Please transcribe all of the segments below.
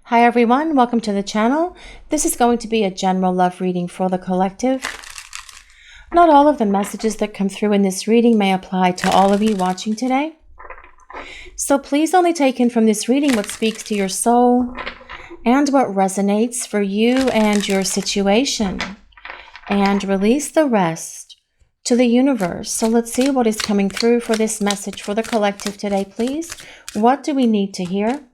Hi everyone, welcome to the channel. This is going to be a general love reading for the collective. Not all of the messages that come through in this reading may apply to all of you watching today. So please only take in from this reading what speaks to your soul and what resonates for you and your situation. And release the rest to the universe. So let's see what is coming through for this message for the collective today, please. What do we need to hear?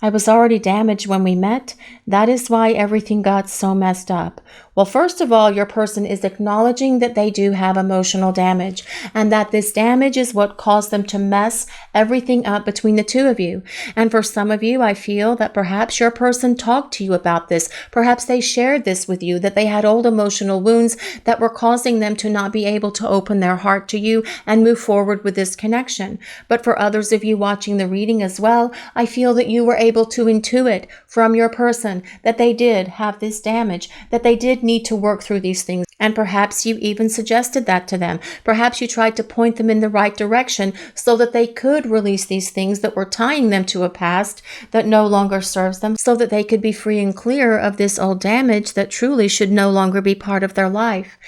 I was already damaged when we met. That is why everything got so messed up. Well, first of all, your person is acknowledging that they do have emotional damage and that this damage is what caused them to mess everything up between the two of you. And for some of you, I feel that perhaps your person talked to you about this. Perhaps they shared this with you, that they had old emotional wounds that were causing them to not be able to open their heart to you and move forward with this connection. But for others of you watching the reading as well, I feel that you were able to intuit from your person that they did have this damage, that they did need to work through these things. And perhaps you even suggested that to them. Perhaps you tried to point them in the right direction so that they could release these things that were tying them to a past that no longer serves them, so that they could be free and clear of this old damage that truly should no longer be part of their life.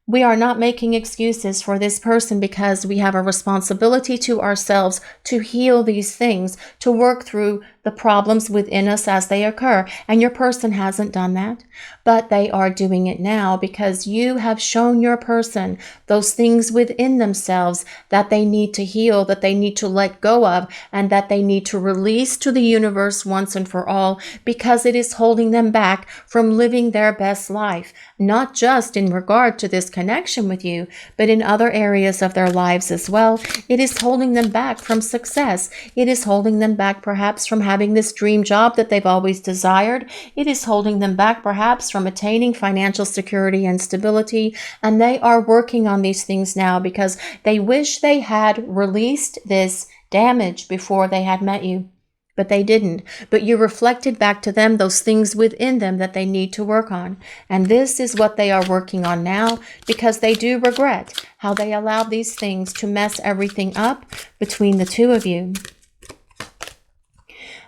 We are not making excuses for this person because we have a responsibility to ourselves to heal these things, to work through the problems within us as they occur. And your person hasn't done that, but they are doing it now because you have shown your person those things within themselves that they need to heal, that they need to let go of, and that they need to release to the universe once and for all, because it is holding them back from living their best life, not just in regard to this connection with you, but in other areas of their lives as well. It is holding them back from success. It is holding them back perhaps from having this dream job that they've always desired. It is holding them back perhaps from attaining financial security and stability. And they are working on these things now because they wish they had released this damage before they had met you. But they didn't. But you reflected back to them those things within them that they need to work on. And this is what they are working on now, because they do regret how they allowed these things to mess everything up between the two of you.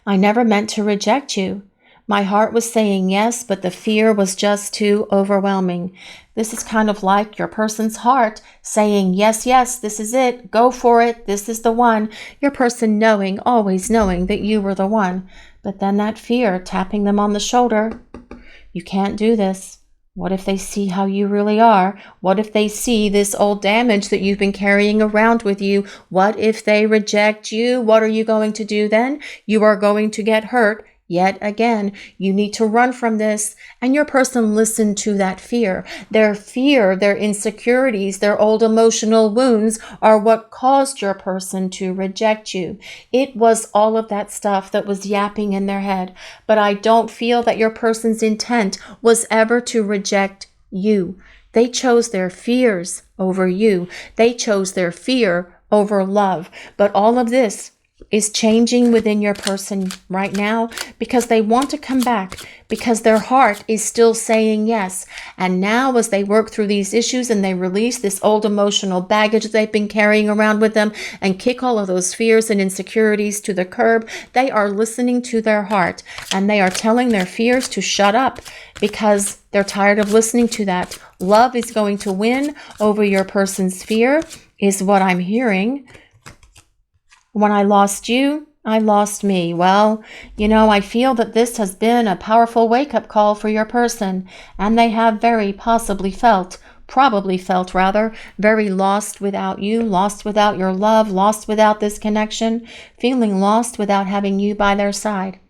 I never meant to reject you. My heart was saying yes, but the fear was just too overwhelming. This is kind of like your person's heart saying, yes, yes, this is it. Go for it. This is the one. Your person knowing, always knowing that you were the one. But then that fear tapping them on the shoulder. You can't do this. What if they see how you really are? What if they see this old damage that you've been carrying around with you? What if they reject you? What are you going to do then? You are going to get hurt. Yet again, you need to run from this, and your person listened to that fear. Their fear, their insecurities, their old emotional wounds are what caused your person to reject you. It was all of that stuff that was yapping in their head, but I don't feel that your person's intent was ever to reject you. They chose their fears over you. They chose their fear over love, but all of this is changing within your person right now because they want to come back, because their heart is still saying yes. And now as they work through these issues and they release this old emotional baggage they've been carrying around with them and kick all of those fears and insecurities to the curb, they are listening to their heart and they are telling their fears to shut up because they're tired of listening to that. Love is going to win over your person's fear is what I'm hearing. When I lost you, I lost me. Well, I feel that this has been a powerful wake-up call for your person, and they have probably felt very lost without you, lost without your love, lost without this connection, feeling lost without having you by their side.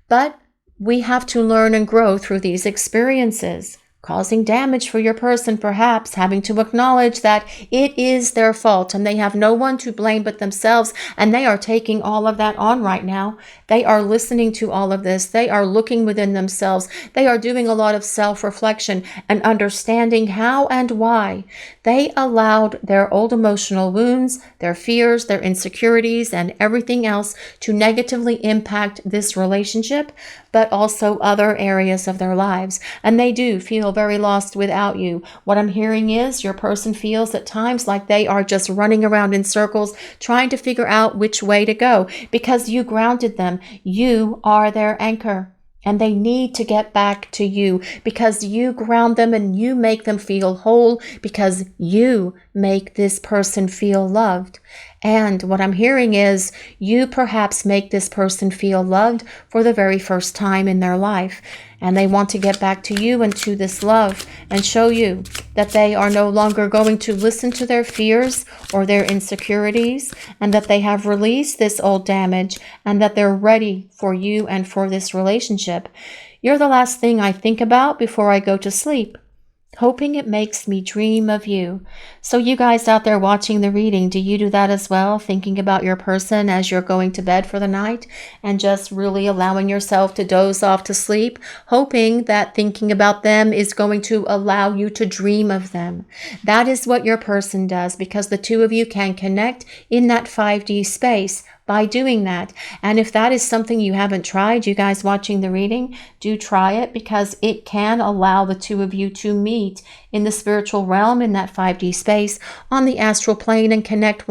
But we have to learn and grow through these experiences. Causing damage for your person, perhaps having to acknowledge that it is their fault and they have no one to blame but themselves, and they are taking all of that on right now. They are listening to all of this. They are looking within themselves. They are doing a lot of self-reflection and understanding how and why they allowed their old emotional wounds, their fears, their insecurities, and everything else to negatively impact this relationship, but also other areas of their lives. And they do feel very lost without you. What I'm hearing is your person feels at times like they are just running around in circles trying to figure out which way to go because you grounded them. You are their anchor. And they need to get back to you because you ground them and you make them feel whole because you make this person feel loved. And what I'm hearing is you perhaps make this person feel loved for the very first time in their life. And they want to get back to you and to this love and show you that they are no longer going to listen to their fears or their insecurities, and that they have released this old damage and that they're ready for you and for this relationship. You're the last thing I think about before I go to sleep, hoping it makes me dream of you. So you guys out there watching the reading, do you do that as well? Thinking about your person as you're going to bed for the night and just really allowing yourself to doze off to sleep, hoping that thinking about them is going to allow you to dream of them. That is what your person does because the two of you can connect in that 5D space by doing that. And if that is something you haven't tried, you guys watching the reading, do try it because it can allow the two of you to meet in the spiritual realm in that 5D space on the astral plane and connect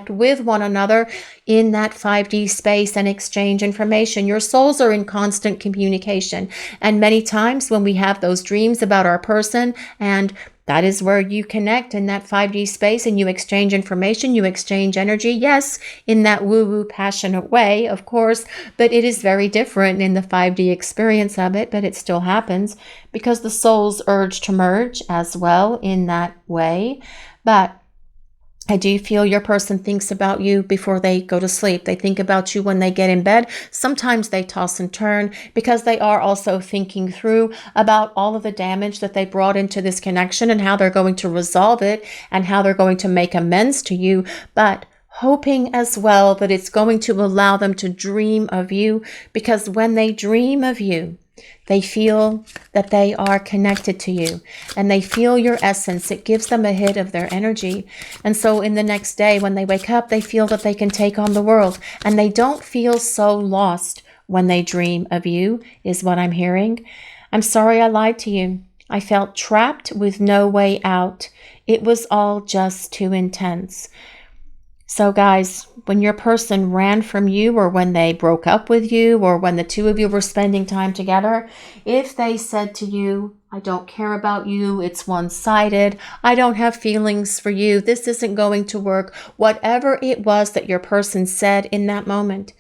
with one another in that 5D space and exchange information. Your souls are in constant communication. And many times when we have those dreams about our person, and that is where you connect in that 5D space and you exchange information, you exchange energy. Yes, in that woo-woo passionate way, of course, but it is very different in the 5D experience of it, but it still happens because the souls urge to merge as well in that way. But I do feel your person thinks about you before they go to sleep. They think about you when they get in bed. Sometimes they toss and turn because they are also thinking through about all of the damage that they brought into this connection and how they're going to resolve it and how they're going to make amends to you. But hoping as well that it's going to allow them to dream of you, because when they dream of you, they feel that they are connected to you and they feel your essence. It gives them a hit of their energy. And so in the next day when they wake up, they feel that they can take on the world and they don't feel so lost when they dream of you, is what I'm hearing. I'm sorry I lied to you. I felt trapped with no way out. It was all just too intense. So guys, when your person ran from you or when they broke up with you or when the two of you were spending time together, if they said to you, I don't care about you, it's one-sided, I don't have feelings for you, this isn't going to work, whatever it was that your person said in that moment,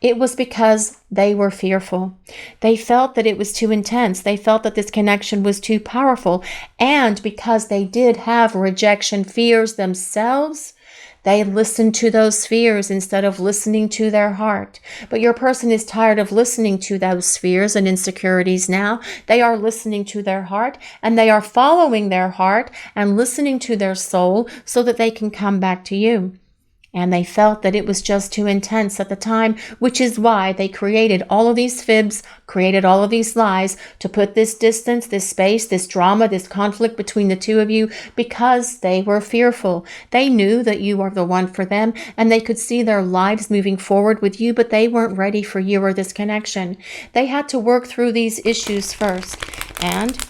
it was because they were fearful. They felt that it was too intense. They felt that this connection was too powerful. And because they did have rejection fears themselves, they listened to those fears instead of listening to their heart. But your person is tired of listening to those fears and insecurities now. They are listening to their heart and they are following their heart and listening to their soul so that they can come back to you. And they felt that it was just too intense at the time, which is why they created all of these fibs, created all of these lies to put this distance, this space, this drama, this conflict between the two of you because they were fearful. They knew that you were the one for them and they could see their lives moving forward with you, but they weren't ready for you or this connection. They had to work through these issues first. And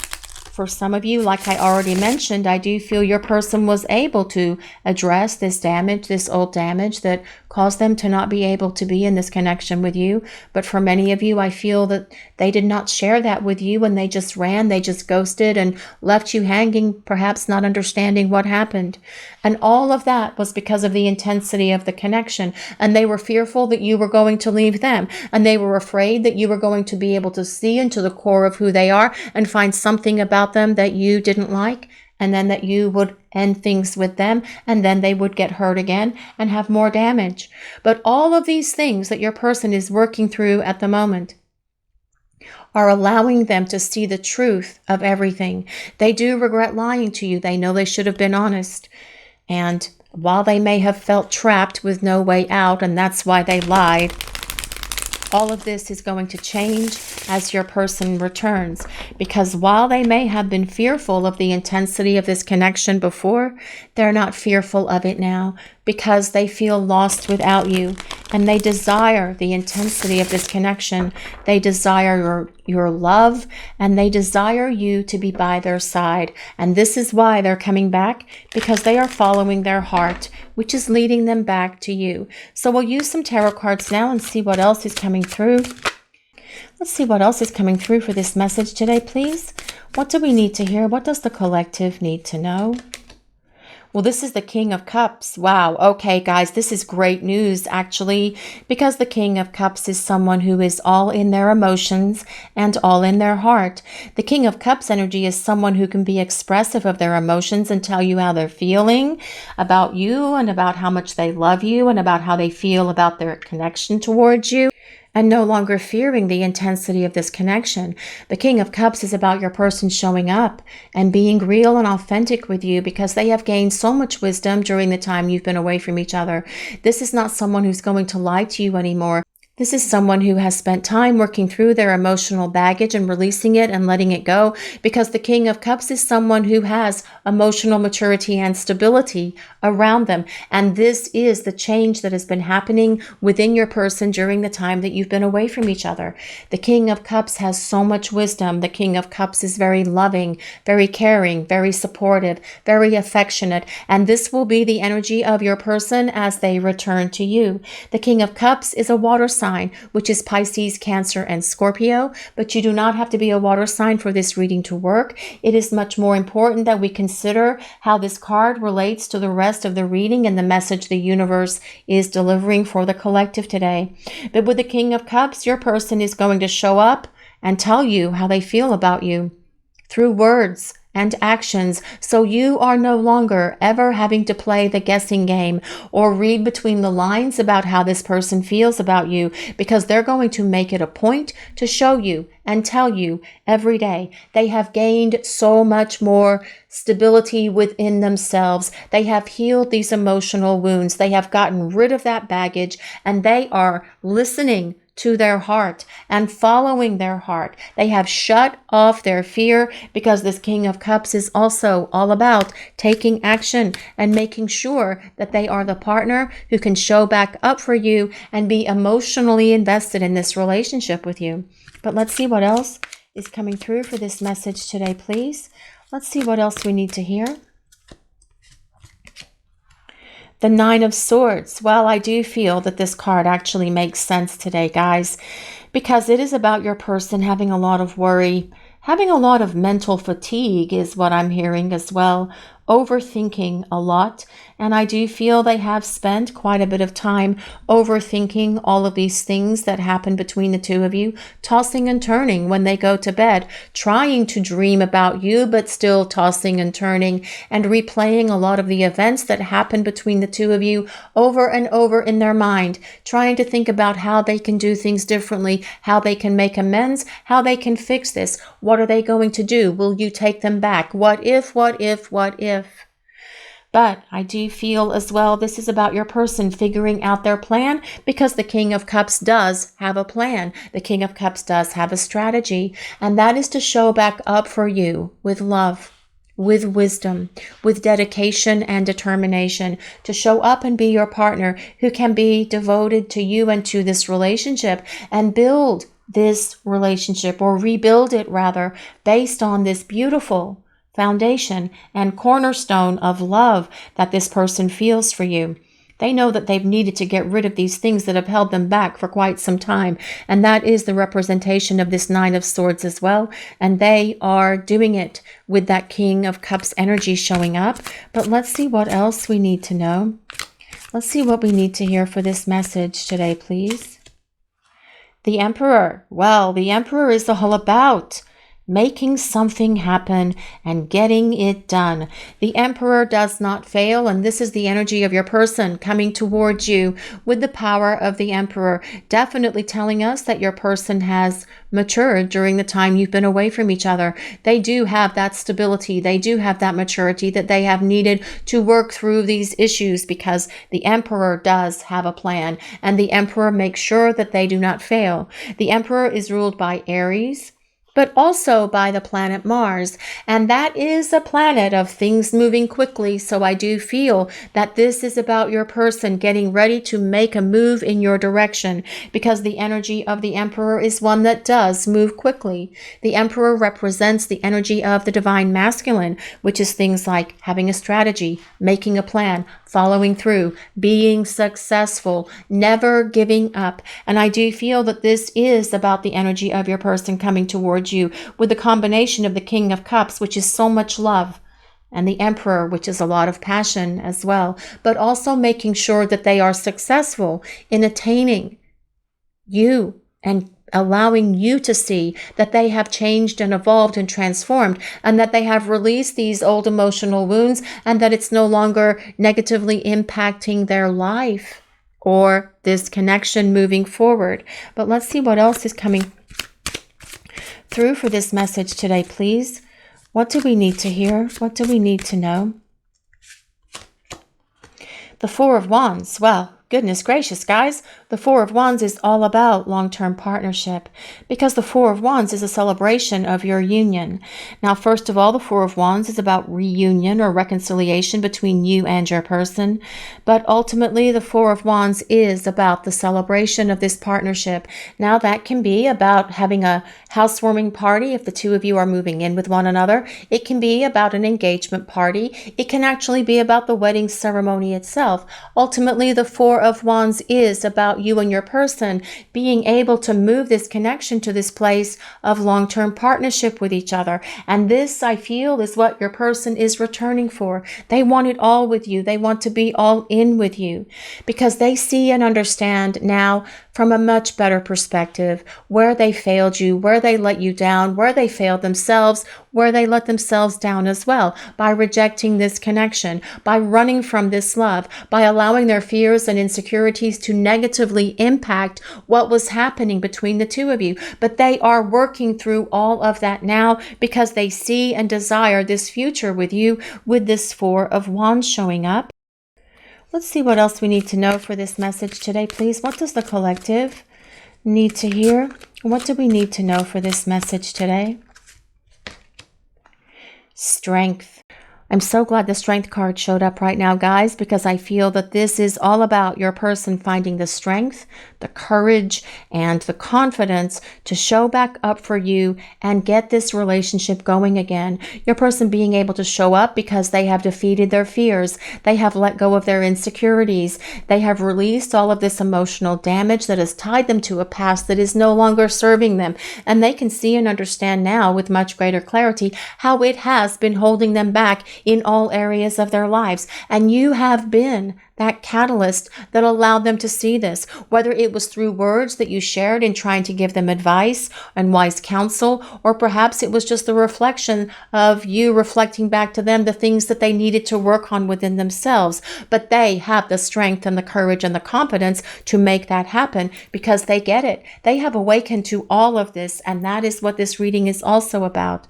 for some of you, like I already mentioned, I do feel your person was able to address this damage, this old damage that caused them to not be able to be in this connection with you. But for many of you, I feel that they did not share that with you and they just ran, they just ghosted and left you hanging, perhaps not understanding what happened. And all of that was because of the intensity of the connection. And they were fearful that you were going to leave them. And they were afraid that you were going to be able to see into the core of who they are and find something about them that you didn't like, and then that you would end things with them, and then they would get hurt again and have more damage. But all of these things that your person is working through at the moment are allowing them to see the truth of everything. They do regret lying to you. They know they should have been honest. And while they may have felt trapped with no way out, and that's why they lied, all of this is going to change as your person returns, because while they may have been fearful of the intensity of this connection before, they're not fearful of it now because they feel lost without you, and they desire the intensity of this connection. They desire your love, and they desire you to be by their side. And this is why they're coming back, because they are following their heart, which is leading them back to you. So we'll use some tarot cards now and see what else is coming through. Let's see what else is coming through for this message today, please. What do we need to hear? What does the collective need to know? Well, this is the King of Cups. Wow. Okay, guys, this is great news, actually, because the King of Cups is someone who is all in their emotions and all in their heart. The King of Cups energy is someone who can be expressive of their emotions and tell you how they're feeling about you and about how much they love you and about how they feel about their connection towards you, and no longer fearing the intensity of this connection. The King of Cups is about your person showing up and being real and authentic with you, because they have gained so much wisdom during the time you've been away from each other. This is not someone who's going to lie to you anymore. This is someone who has spent time working through their emotional baggage and releasing it and letting it go, because the King of Cups is someone who has emotional maturity and stability around them. And this is the change that has been happening within your person during the time that you've been away from each other. The King of Cups has so much wisdom. The King of Cups is very loving, very caring, very supportive, very affectionate. And this will be the energy of your person as they return to you. The King of Cups is a water sign, which is Pisces, Cancer, and Scorpio, but you do not have to be a water sign for this reading to work. It is much more important that we consider how this card relates to the rest of the reading and the message the universe is delivering for the collective today. But with the King of Cups, your person is going to show up and tell you how they feel about you through words and actions, so you are no longer ever having to play the guessing game or read between the lines about how this person feels about you, because they're going to make it a point to show you and tell you every day. They have gained so much more stability within themselves. They have healed these emotional wounds. They have gotten rid of that baggage, and they are listening to their heart and following their heart. They have shut off their fear, because this King of Cups is also all about taking action and making sure that they are the partner who can show back up for you and be emotionally invested in this relationship with you. But let's see what else is coming through for this message today, please. Let's see what else we need to hear. The Nine of Swords. Well, I do feel that this card actually makes sense today, guys, because it is about your person having a lot of worry, having a lot of mental fatigue is what I'm hearing as well, overthinking a lot. And I do feel they have spent quite a bit of time overthinking all of these things that happen between the two of you, tossing and turning when they go to bed, trying to dream about you, but still tossing and turning and replaying a lot of the events that happened between the two of you over and over in their mind, trying to think about how they can do things differently, how they can make amends, how they can fix this. What are they going to do? Will you take them back? What if, what if, what if? But I do feel as well this is about your person figuring out their plan, because the King of Cups does have a plan. The King of Cups does have a strategy, and that is to show back up for you with love, with wisdom, with dedication and determination, to show up and be your partner who can be devoted to you and to this relationship and build this relationship, or rebuild it rather, based on this beautiful foundation and cornerstone of love that this person feels for you. They know that they've needed to get rid of these things that have held them back for quite some time. And that is the representation of this Nine of Swords as well. And they are doing it with that King of Cups energy showing up. But let's see what else we need to know. Let's see what we need to hear for this message today, please. The Emperor. Well, the Emperor is all about making something happen and getting it done. The Emperor does not fail, and this is the energy of your person coming towards you with the power of the Emperor, definitely telling us that your person has matured during the time you've been away from each other. They do have that stability. They do have that maturity that they have needed to work through these issues, because the Emperor does have a plan, and the Emperor makes sure that they do not fail. The Emperor is ruled by Aries, but also by the planet Mars. And that is a planet of things moving quickly. So I do feel that this is about your person getting ready to make a move in your direction, because the energy of the Emperor is one that does move quickly. The Emperor represents the energy of the divine masculine, which is things like having a strategy, making a plan, following through, being successful, never giving up. And I do feel that this is about the energy of your person coming towards you with the combination of the King of Cups, which is so much love, and the Emperor, which is a lot of passion as well, but also making sure that they are successful in attaining you and allowing you to see that they have changed and evolved and transformed, and that they have released these old emotional wounds, and that it's no longer negatively impacting their life or this connection moving forward. But let's see what else is coming through for this message today, please. What do we need to hear? What do we need to know? The Four of Wands. Well, goodness gracious, guys. The Four of Wands is all about long-term partnership, because the Four of Wands is a celebration of your union. Now, first of all, the Four of Wands is about reunion or reconciliation between you and your person. But ultimately, the Four of Wands is about the celebration of this partnership. Now, that can be about having a housewarming party if the two of you are moving in with one another. It can be about an engagement party. It can actually be about the wedding ceremony itself. Ultimately, the Four of Wands is about you and your person being able to move this connection to this place of long-term partnership with each other. And this, I feel, is what your person is returning for. They want it all with you. They want to be all in with you, because they see and understand now from a much better perspective where they failed you, where they let you down, where they failed themselves, where they let themselves down as well, by rejecting this connection, by running from this love, by allowing their fears and insecurities to negatively impact what was happening between the two of you. But they are working through all of that now, because they see and desire this future with you, with this Four of Wands showing up. Let's see what else we need to know for this message today, please. What does the collective need to hear? What do we need to know for this message today? Strength. I'm so glad the Strength card showed up right now, guys, because I feel that this is all about your person finding the strength, the courage, and the confidence to show back up for you and get this relationship going again. Your person being able to show up because they have defeated their fears. They have let go of their insecurities. They have released all of this emotional damage that has tied them to a past that is no longer serving them. And they can see and understand now with much greater clarity how it has been holding them back in all areas of their lives. And you have been that catalyst that allowed them to see this, whether it was through words that you shared in trying to give them advice and wise counsel, or perhaps it was just the reflection of you reflecting back to them the things that they needed to work on within themselves. But they have the strength and the courage and the confidence to make that happen, because they get it. They have awakened to all of this, and that is what this reading is also about.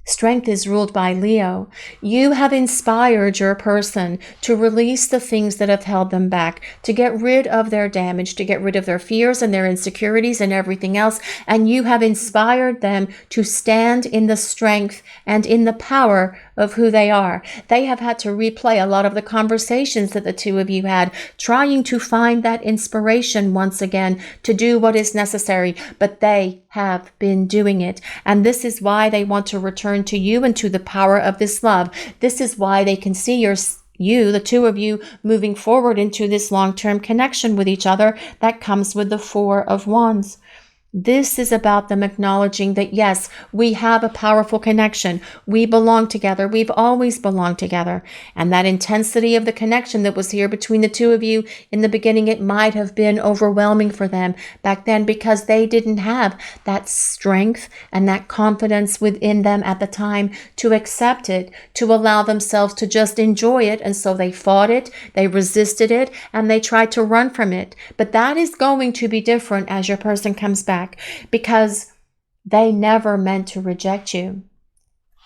Strength is ruled by Leo. You have inspired your person to release the things that have held them back, to get rid of their damage, to get rid of their fears and their insecurities and everything else. And you have inspired them to stand in the strength and in the power of who they are. They have had to replay a lot of the conversations that the two of you had, trying to find that inspiration once again to do what is necessary, but they have been doing it. And this is why they want to return to you and to the power of this love. This is why they can see the two of you, moving forward into this long-term connection with each other that comes with the Four of Wands. This is about them acknowledging that, yes, we have a powerful connection. We belong together. We've always belonged together. And that intensity of the connection that was here between the two of you in the beginning, it might have been overwhelming for them back then because they didn't have that strength and that confidence within them at the time to accept it, to allow themselves to just enjoy it. And so they fought it, they resisted it, and they tried to run from it. But that is going to be different as your person comes back, because they never meant to reject you.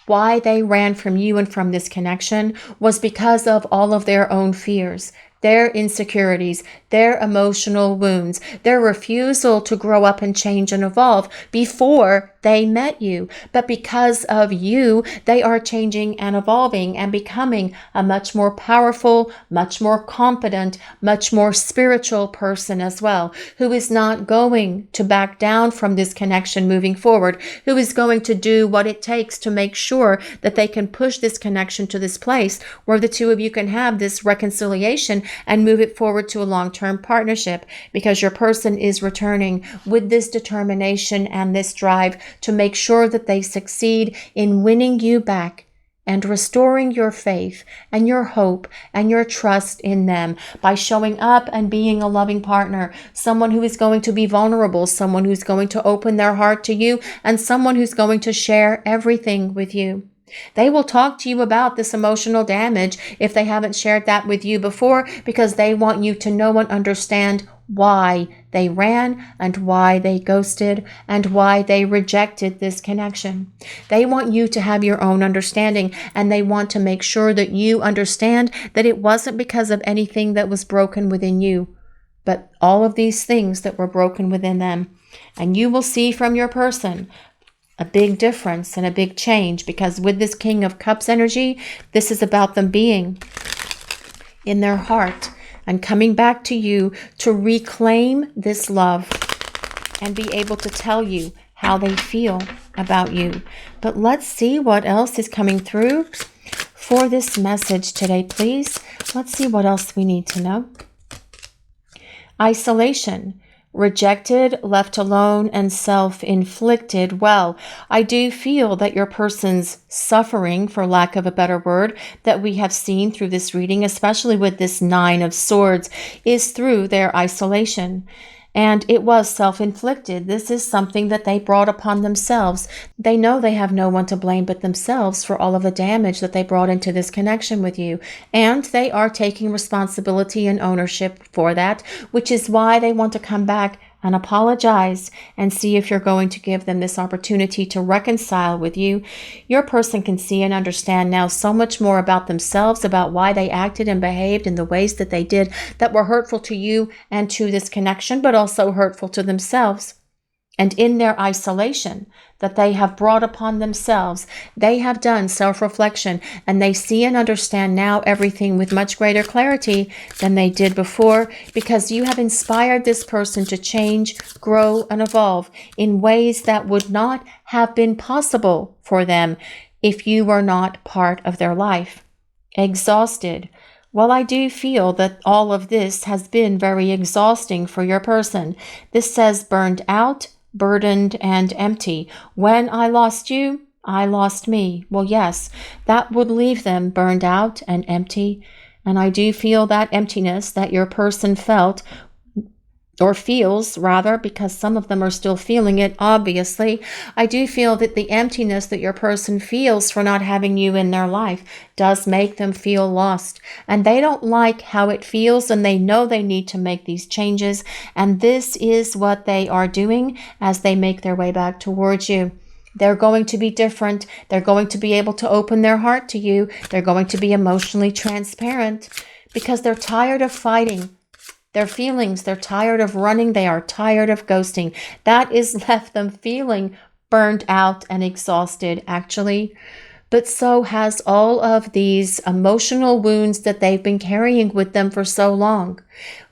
Why they ran from you and from this connection was because of all of their own fears, their insecurities, their emotional wounds, their refusal to grow up and change and evolve before they met you. But because of you, they are changing and evolving and becoming a much more powerful, much more confident, much more spiritual person as well, who is not going to back down from this connection moving forward, who is going to do what it takes to make sure that they can push this connection to this place where the two of you can have this reconciliation and move it forward to a long-term partnership, because your person is returning with this determination and this drive to make sure that they succeed in winning you back and restoring your faith and your hope and your trust in them by showing up and being a loving partner, someone who is going to be vulnerable, someone who's going to open their heart to you, and someone who's going to share everything with you. They will talk to you about this emotional damage if they haven't shared that with you before, because they want you to know and understand why they ran and why they ghosted and why they rejected this connection. They want you to have your own understanding, and they want to make sure that you understand that it wasn't because of anything that was broken within you, but all of these things that were broken within them. And you will see from your person a big difference and a big change, because with this King of Cups energy, this is about them being in their heart and coming back to you to reclaim this love and be able to tell you how they feel about you. But let's see what else is coming through for this message today, please. Let's see what else we need to know. Isolation. Rejected, left alone, and self-inflicted. Well, I do feel that your person's suffering, for lack of a better word, that we have seen through this reading, especially with this Nine of Swords, is through their isolation. And it was self-inflicted. This is something that they brought upon themselves. They know they have no one to blame but themselves for all of the damage that they brought into this connection with you. And they are taking responsibility and ownership for that, which is why they want to come back and apologize and see if you're going to give them this opportunity to reconcile with you. Your person can see and understand now so much more about themselves, about why they acted and behaved in the ways that they did that were hurtful to you and to this connection, but also hurtful to themselves. And in their isolation that they have brought upon themselves, they have done self-reflection, and they see and understand now everything with much greater clarity than they did before, because you have inspired this person to change, grow, and evolve in ways that would not have been possible for them if you were not part of their life. Exhausted. Well, I do feel that all of this has been very exhausting for your person. This says burned out, burdened, and empty. When I lost you, I lost me. Well, yes, that would leave them burned out and empty. And I do feel that emptiness that your person felt, or feels rather, because some of them are still feeling it, obviously. I do feel that the emptiness that your person feels for not having you in their life does make them feel lost. And they don't like how it feels, and they know they need to make these changes. And this is what they are doing as they make their way back towards you. They're going to be different. They're going to be able to open their heart to you. They're going to be emotionally transparent because they're tired of fighting their feelings. They're tired of running. They are tired of ghosting. That is left them feeling burned out and exhausted, actually. But so has all of these emotional wounds that they've been carrying with them for so long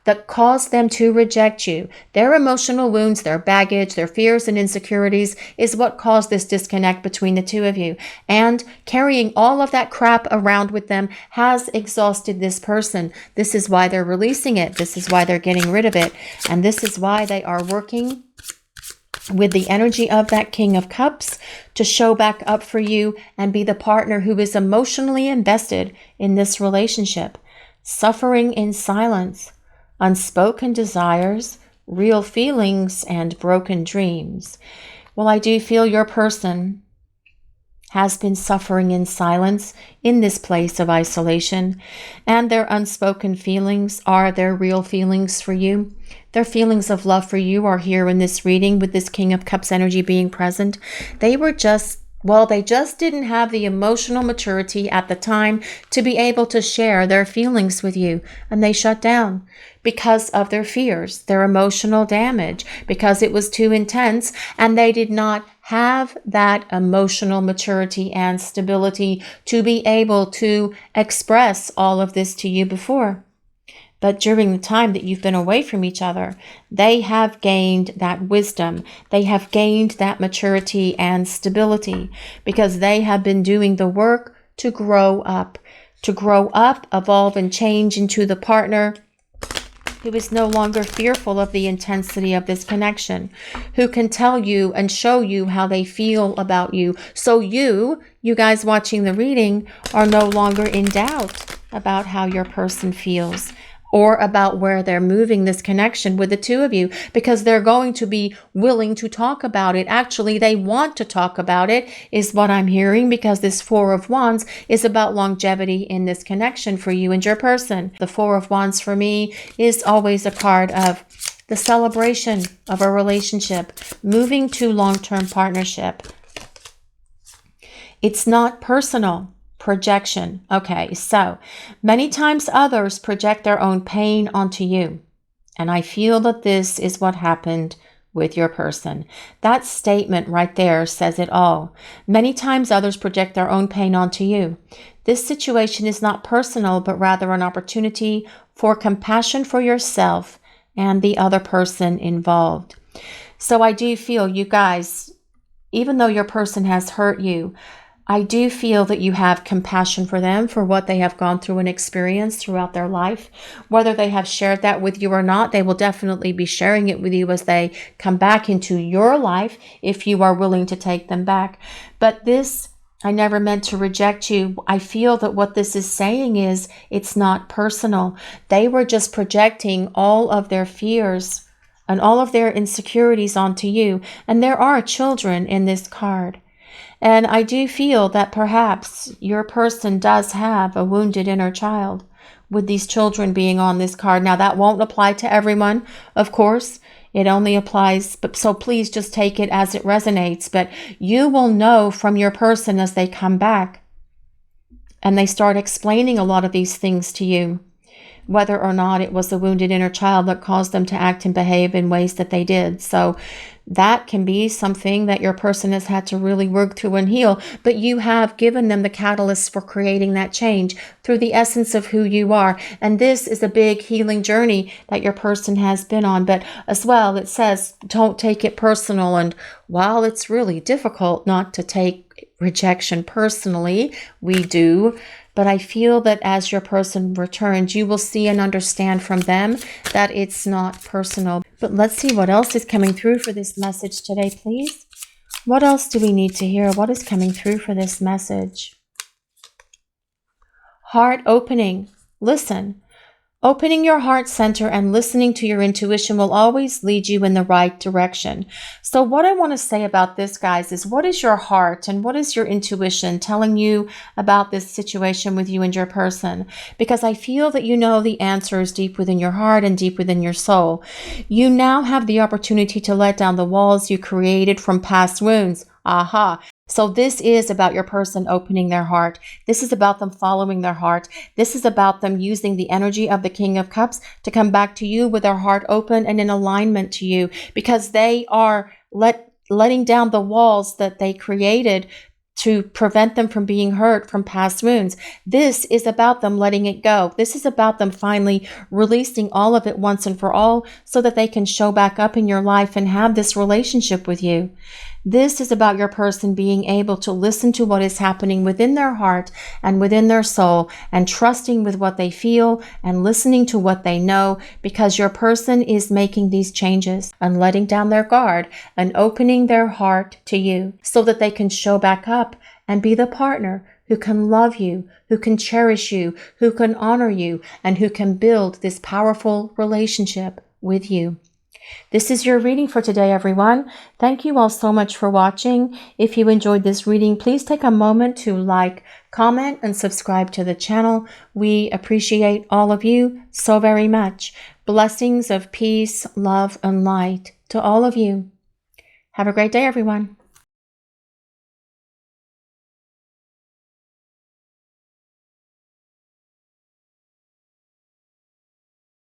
that caused them to reject you. Their emotional wounds, their baggage, their fears and insecurities is what caused this disconnect between the two of you. And carrying all of that crap around with them has exhausted this person. This is why they're releasing it. This is why they're getting rid of it. And this is why they are working with the energy of that King of Cups to show back up for you and be the partner who is emotionally invested in this relationship. Suffering in silence, unspoken desires, real feelings, and broken dreams. Well, I do feel your person has been suffering in silence in this place of isolation, and their unspoken feelings are their real feelings for you. Their feelings of love for you are here in this reading with this King of Cups energy being present. They just didn't have the emotional maturity at the time to be able to share their feelings with you, and they shut down because of their fears, their emotional damage, because it was too intense, and they did not have that emotional maturity and stability to be able to express all of this to you before. But during the time that you've been away from each other, they have gained that wisdom. They have gained that maturity and stability because they have been doing the work to grow up, evolve, and change into the partner who is no longer fearful of the intensity of this connection, who can tell you and show you how they feel about you. So you guys watching the reading, are no longer in doubt about how your person feels, or about where they're moving this connection with the two of you, because they're going to be willing to talk about it. Actually, they want to talk about it, is what I'm hearing, because this Four of Wands is about longevity in this connection for you and your person. The Four of Wands for me is always a card of the celebration of a relationship, moving to long-term partnership. It's not personal. Projection. Okay, so many times others project their own pain onto you. And I feel that this is what happened with your person. That statement right there says it all. Many times others project their own pain onto you. This situation is not personal, but rather an opportunity for compassion for yourself and the other person involved. So I do feel, you guys, even though your person has hurt you, I do feel that you have compassion for them, for what they have gone through and experienced throughout their life. Whether they have shared that with you or not, they will definitely be sharing it with you as they come back into your life, if you are willing to take them back. But this, I never meant to reject you. I feel that what this is saying is it's not personal. They were just projecting all of their fears and all of their insecurities onto you. And there are children in this card. And I do feel that perhaps your person does have a wounded inner child, with these children being on this card. Now, that won't apply to everyone, of course. It only applies, but so please just take it as it resonates. But you will know from your person as they come back and they start explaining a lot of these things to you, whether or not it was the wounded inner child that caused them to act and behave in ways that they did. So that can be something that your person has had to really work through and heal, but you have given them the catalyst for creating that change through the essence of who you are. And this is a big healing journey that your person has been on. But as well, it says, don't take it personal. And while it's really difficult not to take rejection personally, we do. But I feel that as your person returns, you will see and understand from them that it's not personal. But let's see what else is coming through for this message today, please. What else do we need to hear? What is coming through for this message? Heart opening. Listen. Opening your heart center and listening to your intuition will always lead you in the right direction. So what I want to say about this, guys, is what is your heart and what is your intuition telling you about this situation with you and your person? Because I feel that you know the answer is deep within your heart and deep within your soul. You now have the opportunity to let down the walls you created from past wounds. Aha. So this is about your person opening their heart. This is about them following their heart. This is about them using the energy of the King of Cups to come back to you with their heart open and in alignment to you, because they are letting down the walls that they created to prevent them from being hurt from past wounds. This is about them letting it go. This is about them finally releasing all of it once and for all so that they can show back up in your life and have this relationship with you. This is about your person being able to listen to what is happening within their heart and within their soul, and trusting with what they feel and listening to what they know, because your person is making these changes and letting down their guard and opening their heart to you so that they can show back up and be the partner who can love you, who can cherish you, who can honor you, and who can build this powerful relationship with you. This is your reading for today, everyone. Thank you all so much for watching. If you enjoyed this reading, please take a moment to like, comment, and subscribe to the channel. We appreciate all of you so very much. Blessings of peace, love, and light to all of you. Have a great day, everyone.